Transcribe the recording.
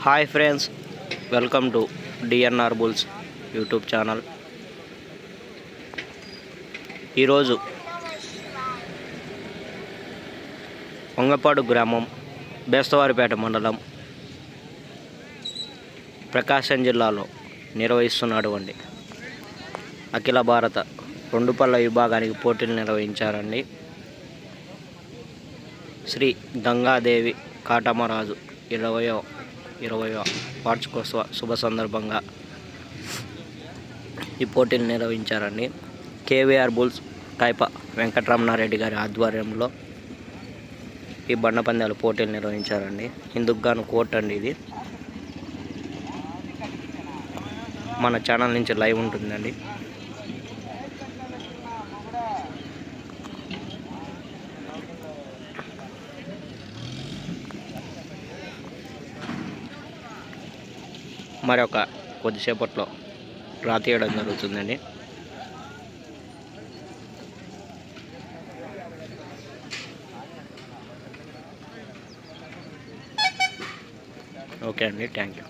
Hi friends, welcome to DNR bulls YouTube channel. ఈరోజు వంగపాడు గ్రామం, బేస్తవారిపేట మండలం, ప్రకాశం జిల్లాలో నిర్వహిస్తున్నటువంటి అఖిల భారత రెండుపళ్ళ విభాగానికి పోటీలు నిర్వహించారండి. శ్రీ గంగాదేవి కాటమరాజు 20వ వార్షికోత్సవ శుభ సందర్భంగా ఈ పోటీలు నిర్వహించారండి. కేవీఆర్ బుల్స్ కైప వెంకటరమణారెడ్డి గారి ఆధ్వర్యంలో ఈ బండ పందాల పోటీలు నిర్వహించారండి. ఇందుకు గాను కోర్టు అండి ఇది. మన ఛానల్ నుంచి లైవ్ ఉంటుందండి. మరి ఒక కొద్దిసేపట్లో డ్రా తీయడం జరుగుతుందండి. ఓకే అండి, థ్యాంక్ యూ.